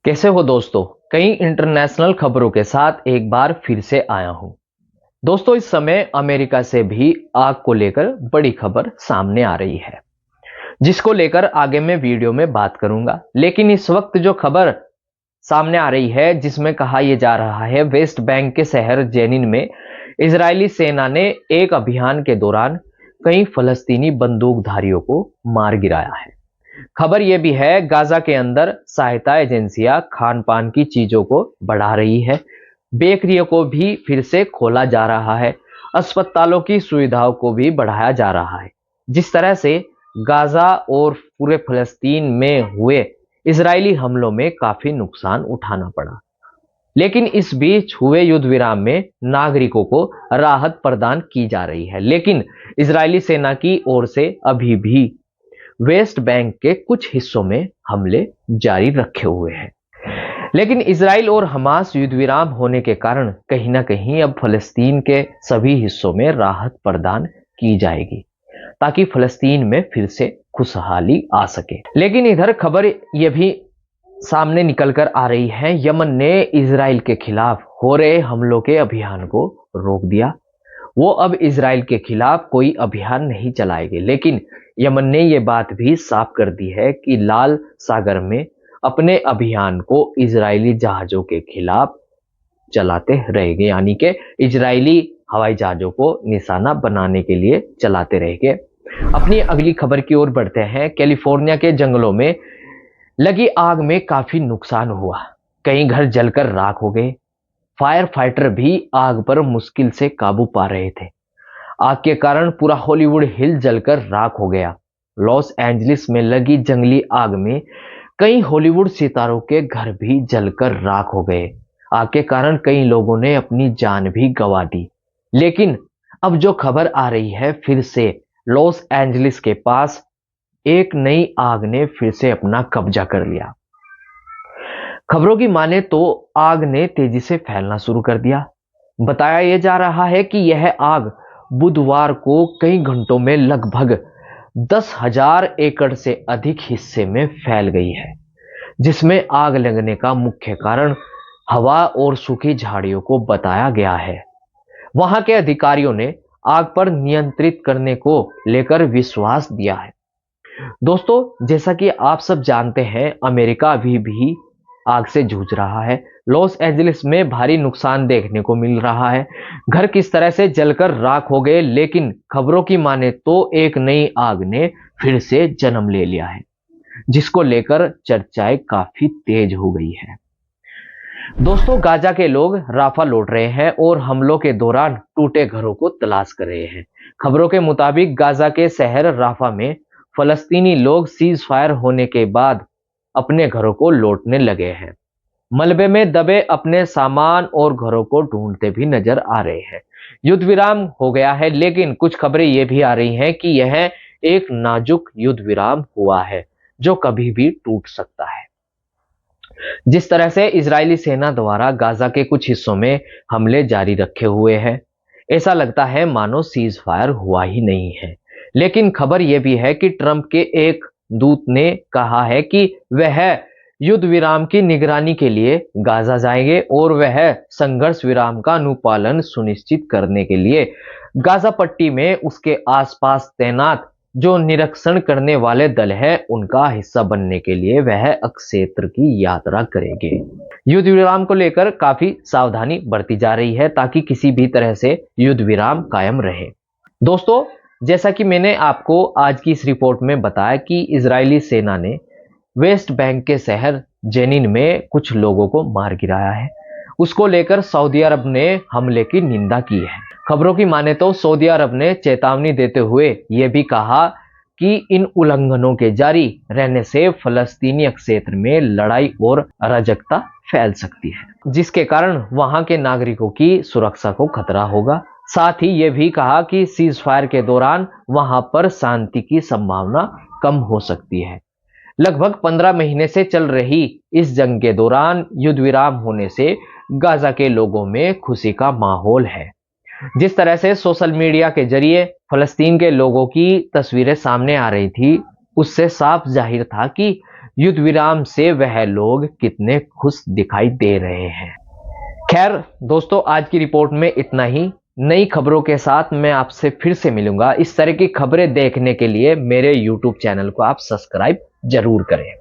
कैसे हो दोस्तों। कई इंटरनेशनल खबरों के साथ एक बार फिर से आया हूं। दोस्तों, इस समय अमेरिका से भी आग को लेकर बड़ी खबर सामने आ रही है, जिसको लेकर आगे मैं वीडियो में बात करूंगा। लेकिन इस वक्त जो खबर सामने आ रही है, जिसमें कहा यह जा रहा है वेस्ट बैंक के शहर जेनिन में इजरायली सेना ने एक अभियान के दौरान कई फलस्तीनी बंदूकधारियों को मार गिराया है। खबर यह भी है गाजा के अंदर सहायता एजेंसियां खान पान की चीजों को बढ़ा रही है, बेकरियों को भी फिर से खोला जा रहा है, अस्पतालों की सुविधाओं को भी बढ़ाया जा रहा है। जिस तरह से गाजा और पूरे फलस्तीन में हुए इजरायली हमलों में काफी नुकसान उठाना पड़ा, लेकिन इस बीच हुए युद्ध विराम में नागरिकों को राहत प्रदान की जा रही है। लेकिन इजरायली सेना की ओर से अभी भी वेस्ट बैंक के कुछ हिस्सों में हमले जारी रखे हुए हैं। लेकिन इजराइल और हमास युद्ध विराम होने के कारण कहीं ना कहीं अब फलस्तीन के सभी हिस्सों में राहत प्रदान की जाएगी, ताकि फलस्तीन में फिर से खुशहाली आ सके। लेकिन इधर खबर यह भी सामने निकल कर आ रही है, यमन ने इजराइल के खिलाफ हो रहे हमलों के अभियान को रोक दिया। वो अब इजराइल के खिलाफ कोई अभियान नहीं चलाएंगे, लेकिन यमन ने यह बात भी साफ कर दी है कि लाल सागर में अपने अभियान को इजरायली जहाजों के खिलाफ चलाते रहेंगे, यानी कि इजरायली हवाई जहाजों को निशाना बनाने के लिए चलाते रहेंगे। अपनी अगली खबर की ओर बढ़ते हैं। कैलिफोर्निया के जंगलों में लगी आग में काफी नुकसान हुआ, कई घर जलकर राख हो गए। फायर फाइटर भी आग पर मुश्किल से काबू पा रहे थे। आग के कारण पूरा हॉलीवुड हिल जलकर राख हो गया। लॉस एंजलिस में लगी जंगली आग में कई हॉलीवुड सितारों के घर भी जलकर राख हो गए। आग के कारण कई लोगों ने अपनी जान भी गंवा दी। लेकिन अब जो खबर आ रही है, फिर से लॉस एंजलिस के पास एक नई आग ने फिर से अपना कब्जा कर लिया। खबरों की माने तो आग ने तेजी से फैलना शुरू कर दिया। बताया यह जा रहा है कि यह आग बुधवार को कई घंटों में लगभग 10,000 एकड़ से अधिक हिस्से में फैल गई है, जिसमें आग लगने का मुख्य कारण हवा और सूखी झाड़ियों को बताया गया है। वहां के अधिकारियों ने आग पर नियंत्रित करने को लेकर विश्वास दिया है। दोस्तों, जैसा कि आप सब जानते हैं, अमेरिका अभी भी आग से जूझ रहा है। लॉस एंजलिस में भारी नुकसान देखने को मिल रहा है। घर किस तरह से जलकर राख हो गए, लेकिन खबरों की माने तो एक नई आग ने फिर से जन्म ले लिया है, जिसको लेकर चर्चाएं काफी तेज हो गई है। दोस्तों, गाजा के लोग राफा लौट रहे हैं और हमलों के दौरान टूटे घरों को तलाश कर रहे हैं। खबरों के मुताबिक गाजा के शहर राफा में फलस्तीनी लोग सीज फायर होने के बाद अपने घरों को लौटने लगे हैं। मलबे में दबे अपने सामान और घरों को ढूंढते भी नजर आ रहे हैं। युद्ध विराम हो गया है, लेकिन कुछ खबरें ये भी आ रही हैं कि यह एक नाजुक युद्ध विराम हुआ है, जो कभी भी टूट सकता है। जिस तरह से इजरायली सेना द्वारा गाजा के कुछ हिस्सों में हमले जारी रखे हुए हैं, ऐसा लगता है मानो सीज फायर हुआ ही नहीं है। लेकिन खबर यह भी है कि ट्रंप के एक दूत ने कहा है कि वह युद्ध विराम की निगरानी के लिए गाजा जाएंगे और वह संघर्ष विराम का अनुपालन सुनिश्चित करने के लिए गाजा पट्टी में उसके आसपास तैनात जो निरीक्षण करने वाले दल है, उनका हिस्सा बनने के लिए वह क्षेत्र की यात्रा करेंगे। युद्ध विराम को लेकर काफी सावधानी बरती जा रही है, ताकि किसी भी तरह से युद्ध विराम कायम रहे। दोस्तों, जैसा कि मैंने आपको आज की इस रिपोर्ट में बताया कि इजरायली सेना ने वेस्ट बैंक के शहर जेनिन में कुछ लोगों को मार गिराया है, उसको लेकर सऊदी अरब ने हमले की निंदा की है। खबरों की माने तो सऊदी अरब ने चेतावनी देते हुए यह भी कहा कि इन उल्लंघनों के जारी रहने से फलस्तीनी क्षेत्र में लड़ाई और अराजकता फैल सकती है, जिसके कारण वहां के नागरिकों की सुरक्षा को खतरा होगा। साथ ही यह भी कहा कि सीज फायर के दौरान वहां पर शांति की संभावना कम हो सकती है। लगभग 15 महीने से चल रही इस जंग के दौरान युद्ध विराम होने से गाजा के लोगों में खुशी का माहौल है। जिस तरह से सोशल मीडिया के जरिए फलस्तीन के लोगों की तस्वीरें सामने आ रही थी, उससे साफ जाहिर था कि युद्ध विराम से वह लोग कितने खुश दिखाई दे रहे हैं। खैर दोस्तों, आज की रिपोर्ट में इतना ही। नई खबरों के साथ मैं आपसे फिर से मिलूंगा। इस तरह की खबरें देखने के लिए मेरे YouTube चैनल को आप सब्सक्राइब जरूर करें।